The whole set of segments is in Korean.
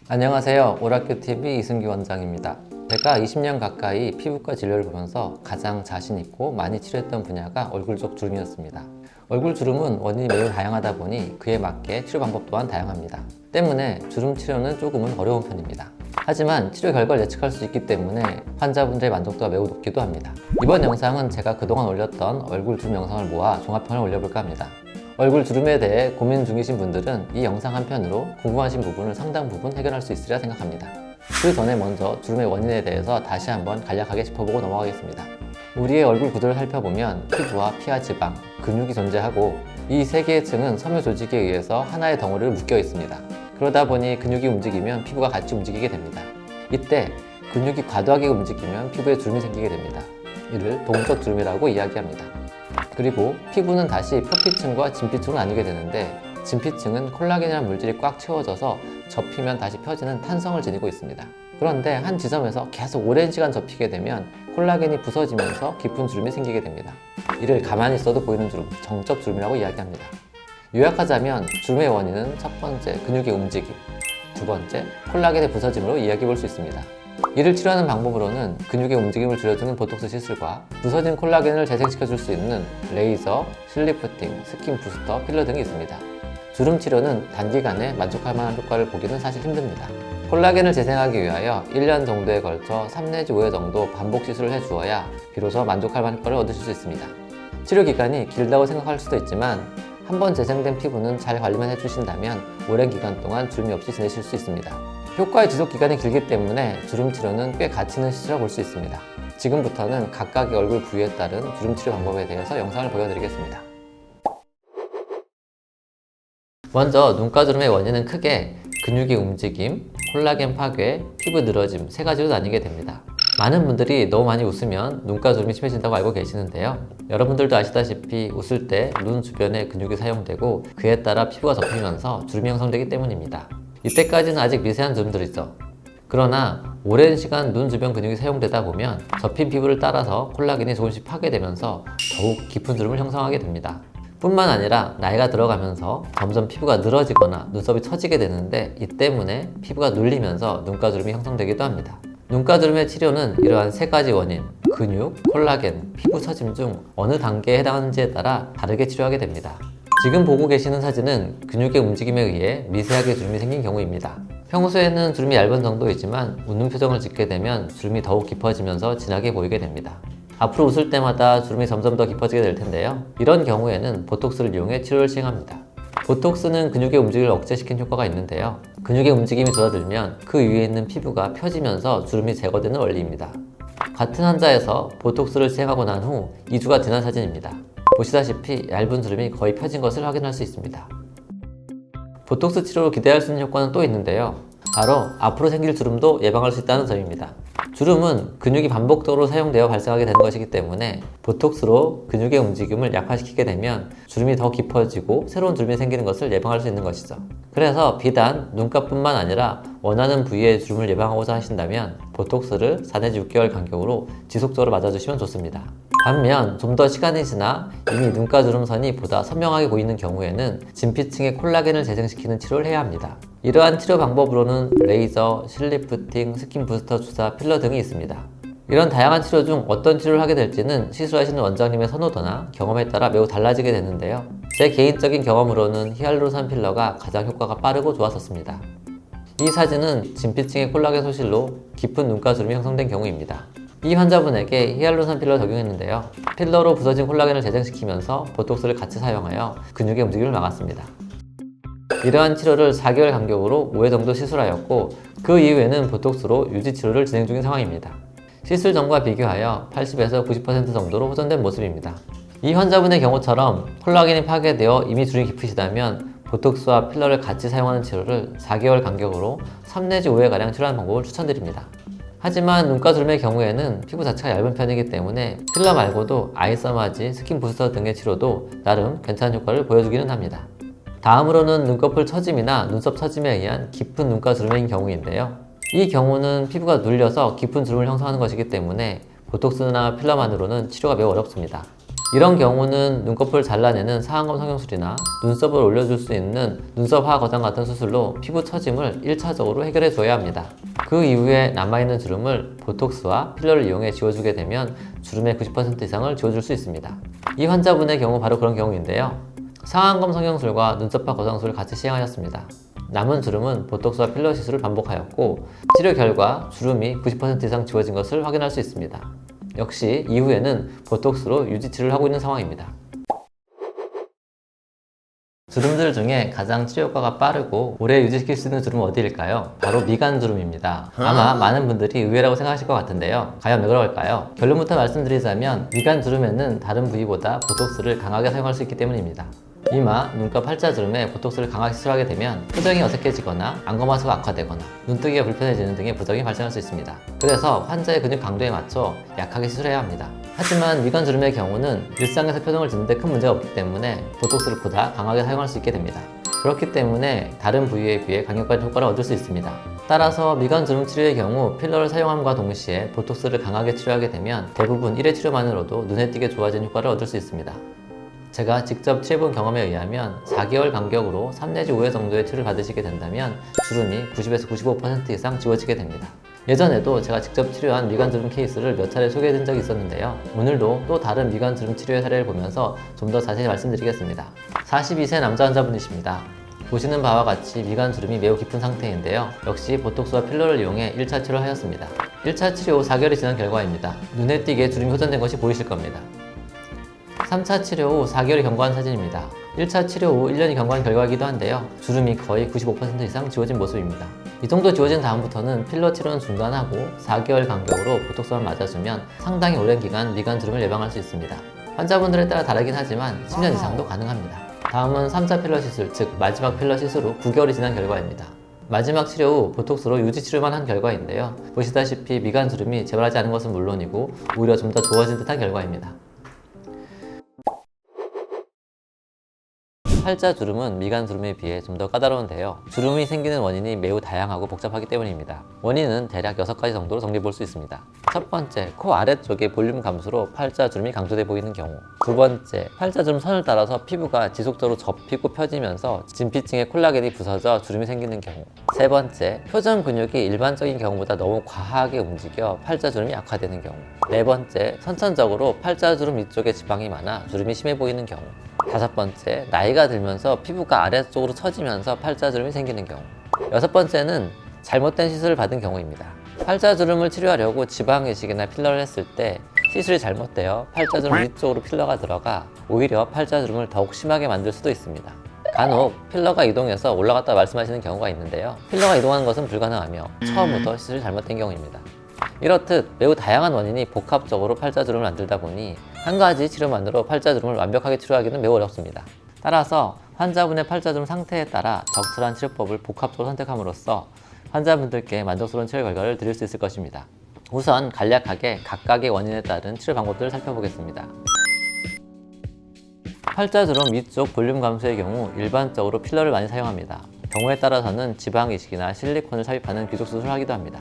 안녕하세요. 오락교TV 이승기 원장입니다. 제가 20년 가까이 피부과 진료를 보면서 가장 자신 있고 많이 치료했던 분야가 얼굴 쪽 주름이었습니다. 얼굴 주름은 원인이 매우 다양하다 보니 그에 맞게 치료 방법 또한 다양합니다. 때문에 주름 치료는 조금은 어려운 편입니다. 하지만 치료 결과를 예측할 수 있기 때문에 환자분들의 만족도가 매우 높기도 합니다. 이번 영상은 제가 그동안 올렸던 얼굴 주름 영상을 모아 종합편을 올려볼까 합니다. 얼굴 주름에 대해 고민 중이신 분들은 이 영상 한편으로 궁금하신 부분을 상당 부분 해결할 수 있으리라 생각합니다. 그 전에 먼저 주름의 원인에 대해서 다시 한번 간략하게 짚어보고 넘어가겠습니다. 우리의 얼굴 구조를 살펴보면 피부와 피하 지방, 근육이 존재하고 이 세 개의 층은 섬유 조직에 의해서 하나의 덩어리로 묶여 있습니다. 그러다 보니 근육이 움직이면 피부가 같이 움직이게 됩니다. 이때 근육이 과도하게 움직이면 피부에 주름이 생기게 됩니다. 이를 동적 주름이라고 이야기합니다. 그리고 피부는 다시 표피층과 진피층으로 나뉘게 되는데, 진피층은 콜라겐이라는 물질이 꽉 채워져서 접히면 다시 펴지는 탄성을 지니고 있습니다. 그런데 한 지점에서 계속 오랜 시간 접히게 되면 콜라겐이 부서지면서 깊은 주름이 생기게 됩니다. 이를 가만히 있어도 보이는 주름, 정적 주름이라고 이야기합니다. 요약하자면 주름의 원인은 첫 번째, 근육의 움직임, 두 번째, 콜라겐의 부서짐으로 이야기해 볼 수 있습니다. 이를 치료하는 방법으로는 근육의 움직임을 줄여주는 보톡스 시술과 부서진 콜라겐을 재생시켜 줄 수 있는 레이저, 실리프팅, 스킨 부스터, 필러 등이 있습니다. 주름 치료는 단기간에 만족할 만한 효과를 보기는 사실 힘듭니다. 콜라겐을 재생하기 위하여 1년 정도에 걸쳐 3 내지 5회 정도 반복 시술을 해주어야 비로소 만족할 만한 효과를 얻으실 수 있습니다. 치료 기간이 길다고 생각할 수도 있지만 한번 재생된 피부는 잘 관리만 해주신다면 오랜 기간 동안 주름이 없이 지내실 수 있습니다. 효과의 지속 기간이 길기 때문에 주름 치료는 꽤 가치 있는 시술이라고 볼 수 있습니다. 지금부터는 각각의 얼굴 부위에 따른 주름 치료 방법에 대해서 영상을 보여드리겠습니다. 먼저 눈가주름의 원인은 크게 근육의 움직임, 콜라겐 파괴, 피부 늘어짐 세 가지로 나뉘게 됩니다. 많은 분들이 너무 많이 웃으면 눈가주름이 심해진다고 알고 계시는데요. 여러분들도 아시다시피 웃을 때 눈 주변에 근육이 사용되고 그에 따라 피부가 접히면서 주름이 형성되기 때문입니다. 이때까지는 아직 미세한 주름들이죠. 그러나 오랜 시간 눈 주변 근육이 사용되다 보면 접힌 피부를 따라서 콜라겐이 조금씩 파괴되면서 더욱 깊은 주름을 형성하게 됩니다. 뿐만 아니라 나이가 들어가면서 점점 피부가 늘어지거나 눈썹이 처지게 되는데, 이 때문에 피부가 눌리면서 눈가주름이 형성되기도 합니다. 눈가주름의 치료는 이러한 세 가지 원인, 근육, 콜라겐, 피부 처짐 중 어느 단계에 해당하는지에 따라 다르게 치료하게 됩니다. 지금 보고 계시는 사진은 근육의 움직임에 의해 미세하게 주름이 생긴 경우입니다. 평소에는 주름이 얇은 정도이지만 웃는 표정을 짓게 되면 주름이 더욱 깊어지면서 진하게 보이게 됩니다. 앞으로 웃을 때마다 주름이 점점 더 깊어지게 될 텐데요. 이런 경우에는 보톡스를 이용해 치료를 시행합니다. 보톡스는 근육의 움직임을 억제시키는 효과가 있는데요. 근육의 움직임이 줄어들면 그 위에 있는 피부가 펴지면서 주름이 제거되는 원리입니다. 같은 환자에서 보톡스를 시행하고 난 후 2주가 지난 사진입니다. 보시다시피 얇은 주름이 거의 펴진 것을 확인할 수 있습니다. 보톡스 치료로 기대할 수 있는 효과는 또 있는데요. 바로 앞으로 생길 주름도 예방할 수 있다는 점입니다. 주름은 근육이 반복적으로 사용되어 발생하게 되는 것이기 때문에 보톡스로 근육의 움직임을 약화시키게 되면 주름이 더 깊어지고 새로운 주름이 생기는 것을 예방할 수 있는 것이죠. 그래서 비단 눈가뿐만 아니라 원하는 부위의 주름을 예방하고자 하신다면 보톡스를 4 내지 6개월 간격으로 지속적으로 맞아주시면 좋습니다. 반면 좀 더 시간이 지나 이미 눈가 주름선이 보다 선명하게 보이는 경우에는 진피층의 콜라겐을 재생시키는 치료를 해야 합니다. 이러한 치료 방법으로는 레이저, 실리프팅, 스킨 부스터 주사, 필러 등이 있습니다. 이런 다양한 치료 중 어떤 치료를 하게 될지는 시술하시는 원장님의 선호도나 경험에 따라 매우 달라지게 되는데요. 제 개인적인 경험으로는 히알루로산 필러가 가장 효과가 빠르고 좋았었습니다. 이 사진은 진피층의 콜라겐 소실로 깊은 눈가 주름이 형성된 경우입니다. 이 환자분에게 히알루로산 필러를 적용했는데요. 필러로 부서진 콜라겐을 재생시키면서 보톡스를 같이 사용하여 근육의 움직임을 막았습니다. 이러한 치료를 4개월 간격으로 5회 정도 시술하였고, 그 이후에는 보톡스로 유지 치료를 진행 중인 상황입니다. 시술 전과 비교하여 80에서 90% 정도로 호전된 모습입니다. 이 환자분의 경우처럼 콜라겐이 파괴되어 이미 주름이 깊으시다면 보톡스와 필러를 같이 사용하는 치료를 4개월 간격으로 3 내지 5회가량 치료하는 방법을 추천드립니다. 하지만 눈가주름의 경우에는 피부 자체가 얇은 편이기 때문에 필러 말고도 아이서마지, 스킨 부스터 등의 치료도 나름 괜찮은 효과를 보여주기는 합니다. 다음으로는 눈꺼풀 처짐이나 눈썹 처짐에 의한 깊은 눈가주름인 경우인데요. 이 경우는 피부가 눌려서 깊은 주름을 형성하는 것이기 때문에 보톡스나 필러만으로는 치료가 매우 어렵습니다. 이런 경우는 눈꺼풀을 잘라내는 상안검 성형술이나 눈썹을 올려줄 수 있는 눈썹 하악 거장 같은 수술로 피부 처짐을 1차적으로 해결해 줘야 합니다. 그 이후에 남아있는 주름을 보톡스와 필러를 이용해 지워주게 되면 주름의 90% 이상을 지워줄 수 있습니다. 이 환자분의 경우 바로 그런 경우인데요. 상안검 성형술과 눈썹 하악 거장술을 같이 시행하였습니다. 남은 주름은 보톡스와 필러 시술을 반복하였고 치료 결과 주름이 90% 이상 지워진 것을 확인할 수 있습니다. 역시 이후에는 보톡스로 유지 치료를 하고 있는 상황입니다. 주름들 중에 가장 치료 효과가 빠르고 오래 유지시킬 수 있는 주름은 어디일까요? 바로 미간 주름입니다. 아마 많은 분들이 의외라고 생각하실 것 같은데요. 과연 왜 그럴까요? 결론부터 말씀드리자면 미간 주름에는 다른 부위보다 보톡스를 강하게 사용할 수 있기 때문입니다. 이마, 눈가, 팔자 주름에 보톡스를 강하게 시술하게 되면 표정이 어색해지거나 안검하수가 악화되거나 눈뜨기가 불편해지는 등의 부작용이 발생할 수 있습니다. 그래서 환자의 근육 강도에 맞춰 약하게 시술해야 합니다. 하지만 미간 주름의 경우는 일상에서 표정을 짓는데 큰 문제가 없기 때문에 보톡스를 보다 강하게 사용할 수 있게 됩니다. 그렇기 때문에 다른 부위에 비해 강력한 효과를 얻을 수 있습니다. 따라서 미간 주름 치료의 경우 필러를 사용함과 동시에 보톡스를 강하게 치료하게 되면 대부분 1회 치료만으로도 눈에 띄게 좋아진 효과를 얻을 수 있습니다. 제가 직접 치료해본 경험에 의하면 4개월 간격으로 3 내지 5회 정도의 치료를 받으시게 된다면 주름이 90에서 95% 이상 지워지게 됩니다. 예전에도 제가 직접 치료한 미간 주름 케이스를 몇 차례 소개해드린 적이 있었는데요. 오늘도 또 다른 미간 주름 치료의 사례를 보면서 좀 더 자세히 말씀드리겠습니다. 42세 남자 환자분이십니다. 보시는 바와 같이 미간 주름이 매우 깊은 상태인데요. 역시 보톡스와 필러를 이용해 1차 치료를 하였습니다. 1차 치료 후 4개월이 지난 결과입니다. 눈에 띄게 주름이 호전된 것이 보이실 겁니다. 3차 치료 후 4개월이 경과한 사진입니다. 1차 치료 후 1년이 경과한 결과이기도 한데요. 주름이 거의 95% 이상 지워진 모습입니다. 이 정도 지워진 다음부터는 필러 치료는 중단하고 4개월 간격으로 보톡스만 맞아주면 상당히 오랜 기간 미간 주름을 예방할 수 있습니다. 환자분들에 따라 다르긴 하지만 10년 이상도 가능합니다. 다음은 3차 필러 시술, 즉 마지막 필러 시술 후 9개월이 지난 결과입니다. 마지막 치료 후 보톡스로 유지 치료만 한 결과인데요. 보시다시피 미간 주름이 재발하지 않은 것은 물론이고 오히려 좀 더 좋아진 듯한 결과입니다. 팔자 주름은 미간 주름에 비해 좀 더 까다로운데요. 주름이 생기는 원인이 매우 다양하고 복잡하기 때문입니다. 원인은 대략 6가지 정도로 정리해 볼 수 있습니다. 첫 번째, 코 아래쪽의 볼륨 감소로 팔자 주름이 강조돼 보이는 경우. 두 번째, 팔자 주름 선을 따라서 피부가 지속적으로 접히고 펴지면서 진피층의 콜라겐이 부서져 주름이 생기는 경우. 세 번째, 표정 근육이 일반적인 경우보다 너무 과하게 움직여 팔자 주름이 악화되는 경우. 네 번째, 선천적으로 팔자 주름 위쪽에 지방이 많아 주름이 심해 보이는 경우. 다섯 번째, 나이가 들면서 피부가 아래쪽으로 처지면서 팔자주름이 생기는 경우. 여섯 번째는 잘못된 시술을 받은 경우입니다. 팔자주름을 치료하려고 지방이식이나 필러를 했을 때 시술이 잘못되어 팔자주름 위쪽으로 필러가 들어가 오히려 팔자주름을 더욱 심하게 만들 수도 있습니다. 간혹 필러가 이동해서 올라갔다 말씀하시는 경우가 있는데요. 필러가 이동하는 것은 불가능하며 처음부터 시술이 잘못된 경우입니다. 이렇듯 매우 다양한 원인이 복합적으로 팔자주름을 만들다 보니 한 가지 치료만으로 팔자주름을 완벽하게 치료하기는 매우 어렵습니다. 따라서 환자분의 팔자주름 상태에 따라 적절한 치료법을 복합적으로 선택함으로써 환자분들께 만족스러운 치료 결과를 드릴 수 있을 것입니다. 우선 간략하게 각각의 원인에 따른 치료 방법들을 살펴보겠습니다. 팔자주름 위쪽 볼륨 감소의 경우 일반적으로 필러를 많이 사용합니다. 경우에 따라서는 지방 이식이나 실리콘을 삽입하는 귀속 수술을 하기도 합니다.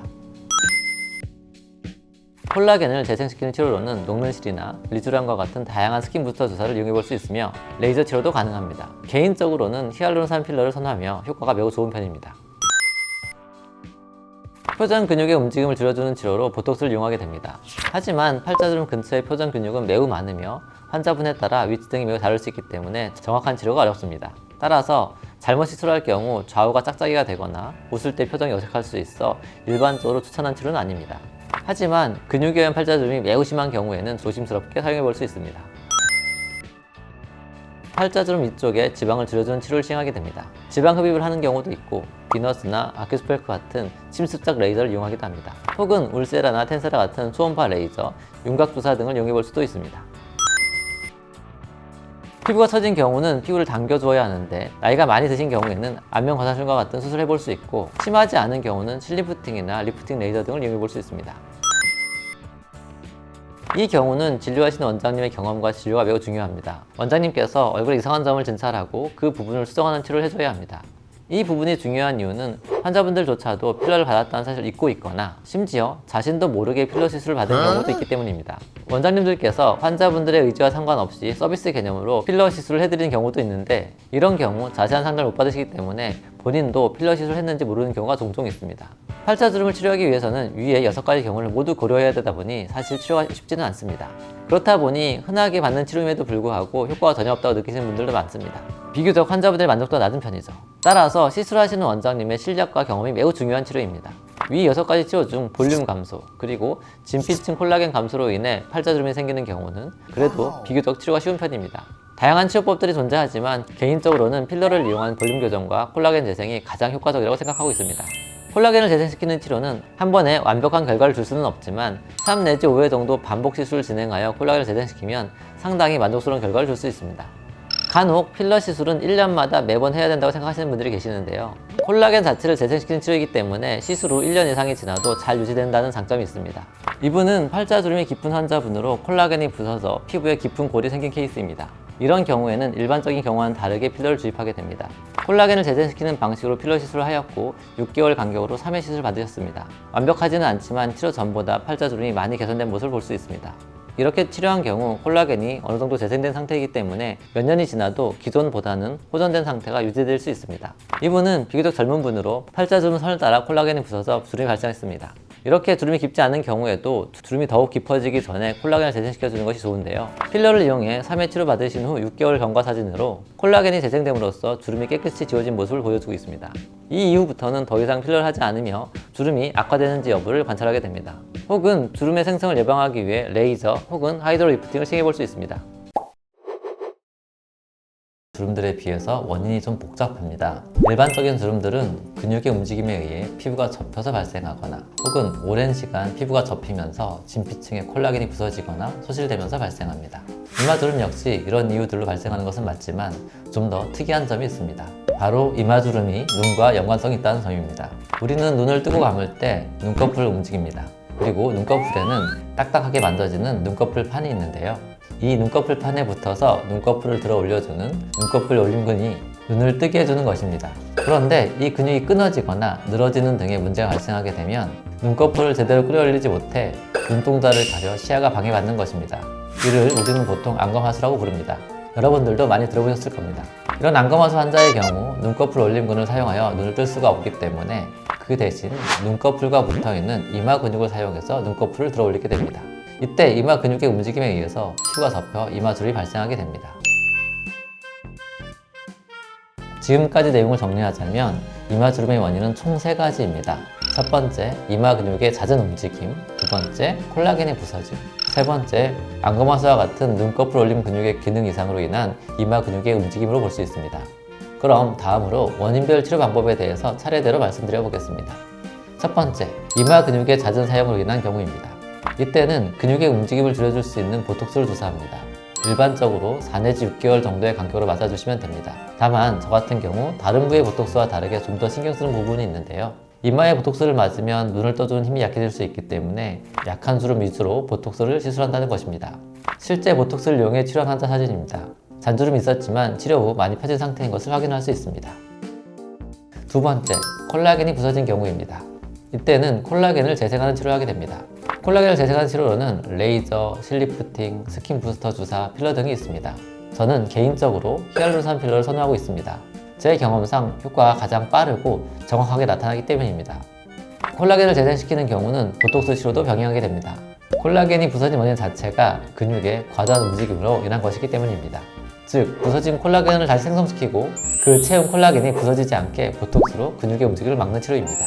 콜라겐을 재생시키는 치료로는 녹는실이나 리쥬란과 같은 다양한 스킨 부스터 주사를 이용해 볼 수 있으며 레이저 치료도 가능합니다. 개인적으로는 히알루론산 필러를 선호하며 효과가 매우 좋은 편입니다. 표정 근육의 움직임을 줄여주는 치료로 보톡스를 이용하게 됩니다. 하지만 팔자주름 근처의 표정 근육은 매우 많으며 환자분에 따라 위치 등이 매우 다를 수 있기 때문에 정확한 치료가 어렵습니다. 따라서 잘못 시술할 경우 좌우가 짝짝이가 되거나 웃을 때 표정이 어색할 수 있어 일반적으로 추천한 치료는 아닙니다. 하지만 근육이염 팔자주름이 매우 심한 경우에는 조심스럽게 사용해 볼 수 있습니다. 팔자주름 위쪽에 지방을 줄여주는 치료를 시행하게 됩니다. 지방 흡입을 하는 경우도 있고 비너스나 아큐스펠크 같은 침습작 레이저를 이용하기도 합니다. 혹은 울세라나 텐세라 같은 초음파 레이저, 윤곽주사 등을 이용해 볼 수도 있습니다. 피부가 처진 경우는 피부를 당겨주어야 하는데 나이가 많이 드신 경우에는 안면 과사술과 같은 수술을 해볼 수 있고 심하지 않은 경우는 실리프팅이나 리프팅 레이저 등을 이용해 볼 수 있습니다. 이 경우는 진료하시는 원장님의 경험과 진료가 매우 중요합니다. 원장님께서 얼굴에 이상한 점을 진찰하고 그 부분을 수정하는 치료를 해줘야 합니다. 이 부분이 중요한 이유는 환자분들조차도 필러를 받았다는 사실을 잊고 있거나 심지어 자신도 모르게 필러 시술을 받은 경우도 있기 때문입니다. 원장님들께서 환자분들의 의지와 상관없이 서비스 개념으로 필러 시술을 해드리는 경우도 있는데 이런 경우 자세한 상담을 못 받으시기 때문에 본인도 필러 시술을 했는지 모르는 경우가 종종 있습니다. 팔자주름을 치료하기 위해서는 위에 6가지 경우를 모두 고려해야 되다 보니 사실 치료가 쉽지는 않습니다. 그렇다 보니 흔하게 받는 치료임에도 불구하고 효과가 전혀 없다고 느끼시는 분들도 많습니다. 비교적 환자분들의 만족도가 낮은 편이죠. 따라서 시술하시는 원장님의 실력과 경험이 매우 중요한 치료입니다. 위 6가지 치료 중 볼륨 감소, 그리고 진피층 콜라겐 감소로 인해 팔자주름이 생기는 경우는 그래도 비교적 치료가 쉬운 편입니다. 다양한 치료법들이 존재하지만 개인적으로는 필러를 이용한 볼륨 교정과 콜라겐 재생이 가장 효과적이라고 생각하고 있습니다. 콜라겐을 재생시키는 치료는 한 번에 완벽한 결과를 줄 수는 없지만 3 내지 5회 정도 반복 시술을 진행하여 콜라겐을 재생시키면 상당히 만족스러운 결과를 줄 수 있습니다. 간혹 필러 시술은 1년마다 매번 해야 된다고 생각하시는 분들이 계시는데요. 콜라겐 자체를 재생시키는 치료이기 때문에 시술 후 1년 이상이 지나도 잘 유지된다는 장점이 있습니다. 이분은 팔자주름이 깊은 환자분으로 콜라겐이 부서져 피부에 깊은 골이 생긴 케이스입니다. 이런 경우에는 일반적인 경우와는 다르게 필러를 주입하게 됩니다. 콜라겐을 재생시키는 방식으로 필러 시술을 하였고 6개월 간격으로 3회 시술을 받으셨습니다. 완벽하지는 않지만 치료 전보다 팔자주름이 많이 개선된 모습을 볼 수 있습니다. 이렇게 치료한 경우 콜라겐이 어느 정도 재생된 상태이기 때문에 몇 년이 지나도 기존보다는 호전된 상태가 유지될 수 있습니다. 이분은 비교적 젊은 분으로 팔자주름 선을 따라 콜라겐이 부서져 주름이 발생했습니다. 이렇게 주름이 깊지 않은 경우에도 주름이 더욱 깊어지기 전에 콜라겐을 재생시켜주는 것이 좋은데요. 필러를 이용해 3회 치료 받으신 후 6개월 경과 사진으로 콜라겐이 재생됨으로써 주름이 깨끗이 지워진 모습을 보여주고 있습니다. 이 이후부터는 더 이상 필러를 하지 않으며 주름이 악화되는지 여부를 관찰하게 됩니다. 혹은 주름의 생성을 예방하기 위해 레이저 혹은 하이드로 리프팅을 시행해 볼 수 있습니다. 주름들에 비해서 원인이 좀 복잡합니다. 일반적인 주름들은 근육의 움직임에 의해 피부가 접혀서 발생하거나 혹은 오랜 시간 피부가 접히면서 진피층의 콜라겐이 부서지거나 소실되면서 발생합니다. 이마주름 역시 이런 이유들로 발생하는 것은 맞지만 좀 더 특이한 점이 있습니다. 바로 이마주름이 눈과 연관성이 있다는 점입니다. 우리는 눈을 뜨고 감을 때 눈꺼풀을 움직입니다. 그리고 눈꺼풀에는 딱딱하게 만져지는 눈꺼풀 판이 있는데요. 이 눈꺼풀 판에 붙어서 눈꺼풀을 들어 올려주는 눈꺼풀 올림근이 눈을 뜨게 해주는 것입니다. 그런데 이 근육이 끊어지거나 늘어지는 등의 문제가 발생하게 되면 눈꺼풀을 제대로 끌어올리지 못해 눈동자를 가려 시야가 방해받는 것입니다. 이를 우리는 보통 안검하수라고 부릅니다. 여러분들도 많이 들어보셨을 겁니다. 이런 안검하수 환자의 경우 눈꺼풀 올림근을 사용하여 눈을 뜰 수가 없기 때문에 그 대신 눈꺼풀과 붙어있는 이마 근육을 사용해서 눈꺼풀을 들어 올리게 됩니다. 이때 이마 근육의 움직임에 의해서 피부가 접혀 이마주름이 발생하게 됩니다. 지금까지 내용을 정리하자면 이마주름의 원인은 총 3가지입니다. 첫 번째, 이마 근육의 잦은 움직임. 두 번째, 콜라겐의 부서짐. 세 번째, 안검하수와 같은 눈꺼풀 올림 근육의 기능 이상으로 인한 이마 근육의 움직임으로 볼 수 있습니다. 그럼 다음으로 원인별 치료 방법에 대해서 차례대로 말씀드려 보겠습니다. 첫 번째, 이마 근육의 잦은 사용으로 인한 경우입니다. 이때는 근육의 움직임을 줄여줄 수 있는 보톡스를 주사합니다. 일반적으로 4 내지 6개월 정도의 간격으로 맞아주시면 됩니다. 다만 저 같은 경우 다른 부의 보톡스와 다르게 좀 더 신경 쓰는 부분이 있는데요. 이마에 보톡스를 맞으면 눈을 떠주는 힘이 약해질 수 있기 때문에 약한 주름 위주로 보톡스를 시술한다는 것입니다. 실제 보톡스를 이용해 치료한 환자 사진입니다. 잔주름이 있었지만 치료 후 많이 펴진 상태인 것을 확인할 수 있습니다. 두 번째, 콜라겐이 부서진 경우입니다. 이때는 콜라겐을 재생하는 치료를 하게 됩니다. 콜라겐을 재생하는 치료로는 레이저, 실리프팅, 스킨 부스터 주사, 필러 등이 있습니다. 저는 개인적으로 히알루론산 필러를 선호하고 있습니다. 제 경험상 효과가 가장 빠르고 정확하게 나타나기 때문입니다. 콜라겐을 재생시키는 경우는 보톡스 치료도 병행하게 됩니다. 콜라겐이 부서진 원인 자체가 근육의 과도한 움직임으로 인한 것이기 때문입니다. 즉, 부서진 콜라겐을 다시 생성시키고 그 채운 콜라겐이 부서지지 않게 보톡스로 근육의 움직임을 막는 치료입니다.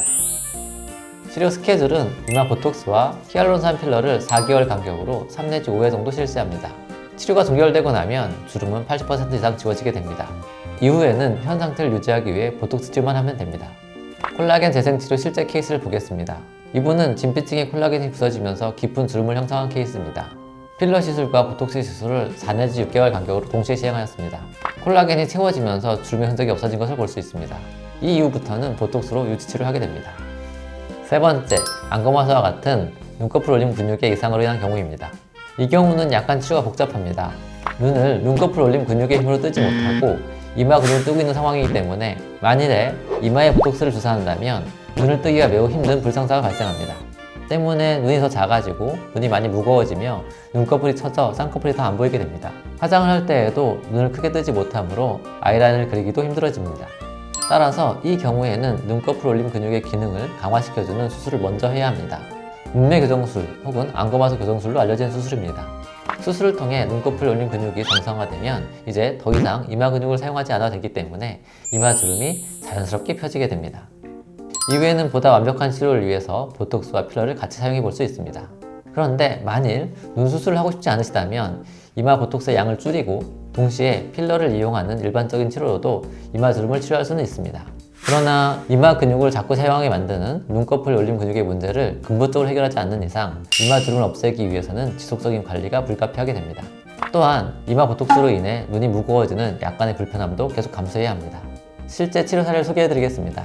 치료 스케줄은 이마 보톡스와 히알루론산 필러를 4개월 간격으로 3 내지 5회 정도 실시합니다. 치료가 종결되고 나면 주름은 80% 이상 지워지게 됩니다. 이후에는 현 상태를 유지하기 위해 보톡스 치료만 하면 됩니다. 콜라겐 재생 치료 실제 케이스를 보겠습니다. 이분은 진피층의 콜라겐이 부서지면서 깊은 주름을 형성한 케이스입니다. 필러 시술과 보톡스 시술을 4 내지 6개월 간격으로 동시에 시행하였습니다. 콜라겐이 채워지면서 주름의 흔적이 없어진 것을 볼 수 있습니다. 이 이후부터는 보톡스로 유지 치료를 하게 됩니다. 세 번째, 안검하수와 같은 눈꺼풀 올림 근육의 이상으로 인한 경우입니다. 이 경우는 약간 치료가 복잡합니다. 눈을 눈꺼풀 올림 근육의 힘으로 뜨지 못하고 이마 근육을 뜨고 있는 상황이기 때문에 만일에 이마에 보톡스를 주사한다면 눈을 뜨기가 매우 힘든 불상사가 발생합니다. 때문에 눈이 더 작아지고 눈이 많이 무거워지며 눈꺼풀이 처져 쌍꺼풀이 더 안 보이게 됩니다. 화장을 할 때에도 눈을 크게 뜨지 못하므로 아이라인을 그리기도 힘들어집니다. 따라서 이 경우에는 눈꺼풀 올림 근육의 기능을 강화시켜주는 수술을 먼저 해야 합니다. 눈매 교정술 혹은 안검하수 교정술로 알려진 수술입니다. 수술을 통해 눈꺼풀 올림 근육이 정상화되면 이제 더 이상 이마 근육을 사용하지 않아도 되기 때문에 이마 주름이 자연스럽게 펴지게 됩니다. 이후에는 보다 완벽한 치료를 위해서 보톡스와 필러를 같이 사용해 볼 수 있습니다. 그런데 만일 눈 수술을 하고 싶지 않으시다면 이마 보톡스의 양을 줄이고 동시에 필러를 이용하는 일반적인 치료로도 이마 주름을 치료할 수는 있습니다. 그러나 이마 근육을 자꾸 사용하게 만드는 눈꺼풀 올림 근육의 문제를 근본적으로 해결하지 않는 이상 이마 주름을 없애기 위해서는 지속적인 관리가 불가피하게 됩니다. 또한 이마 보톡스로 인해 눈이 무거워지는 약간의 불편함도 계속 감수해야 합니다. 실제 치료 사례를 소개해 드리겠습니다.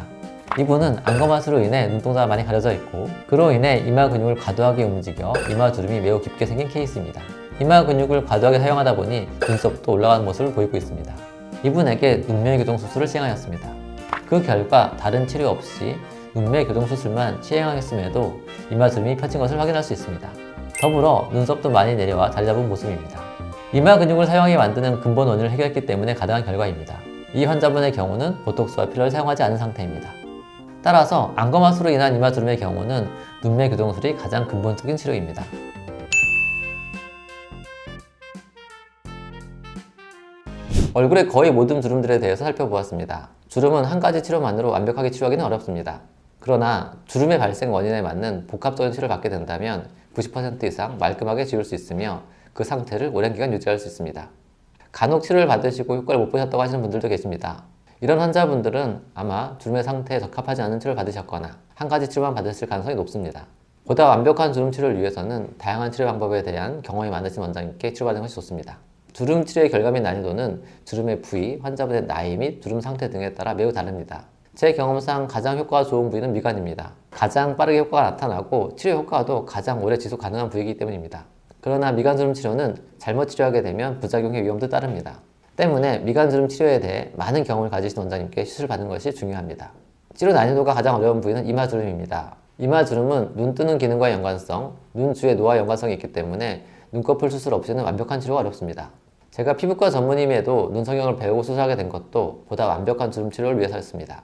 이분은 안검하수로 인해 눈동자가 많이 가려져 있고 그로 인해 이마 근육을 과도하게 움직여 이마 주름이 매우 깊게 생긴 케이스입니다. 이마 근육을 과도하게 사용하다 보니 눈썹도 올라가는 모습을 보이고 있습니다. 이분에게 눈매 교정 수술을 시행하였습니다. 그 결과 다른 치료 없이 눈매 교정 수술만 시행하였음에도 이마 주름이 펴진 것을 확인할 수 있습니다. 더불어 눈썹도 많이 내려와 자리 잡은 모습입니다. 이마 근육을 사용하게 만드는 근본 원인을 해결했기 때문에 가능한 결과입니다. 이 환자분의 경우는 보톡스와 필러를 사용하지 않은 상태입니다. 따라서 안검하수로 인한 이마 주름의 경우는 눈매 교정술이 가장 근본적인 치료입니다. 얼굴의 거의 모든 주름들에 대해서 살펴보았습니다. 주름은 한 가지 치료만으로 완벽하게 치료하기는 어렵습니다. 그러나 주름의 발생 원인에 맞는 복합적인 치료를 받게 된다면 90% 이상 말끔하게 지울 수 있으며 그 상태를 오랜 기간 유지할 수 있습니다. 간혹 치료를 받으시고 효과를 못 보셨다고 하시는 분들도 계십니다. 이런 환자분들은 아마 주름의 상태에 적합하지 않은 치료를 받으셨거나 한 가지 치료만 받으실 가능성이 높습니다. 보다 완벽한 주름 치료를 위해서는 다양한 치료 방법에 대한 경험이 많으신 원장님께 치료받는 것이 좋습니다. 주름 치료의 결과 및 난이도는 주름의 부위, 환자분의 나이 및 주름 상태 등에 따라 매우 다릅니다. 제 경험상 가장 효과가 좋은 부위는 미간입니다. 가장 빠르게 효과가 나타나고 치료 효과도 가장 오래 지속 가능한 부위이기 때문입니다. 그러나 미간 주름 치료는 잘못 치료하게 되면 부작용의 위험도 따릅니다. 때문에 미간 주름 치료에 대해 많은 경험을 가지신 원장님께 시술을 받는 것이 중요합니다. 치료 난이도가 가장 어려운 부위는 이마 주름입니다. 이마 주름은 눈 뜨는 기능과의 연관성, 눈 주의 노화 연관성이 있기 때문에 눈꺼풀 수술 없이는 완벽한 치료가 어렵습니다. 제가 피부과 전문임에도 눈 성형을 배우고 수술하게 된 것도 보다 완벽한 주름 치료를 위해서였습니다.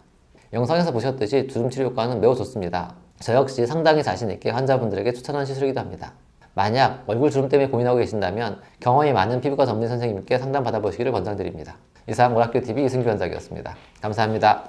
영상에서 보셨듯이 주름 치료 효과는 매우 좋습니다. 저 역시 상당히 자신 있게 환자분들에게 추천하는 시술이기도 합니다. 만약 얼굴 주름 때문에 고민하고 계신다면 경험이 많은 피부과 전문의 선생님께 상담 받아보시기를 권장드립니다. 이상 오락교TV 이승규 원장이었습니다. 감사합니다.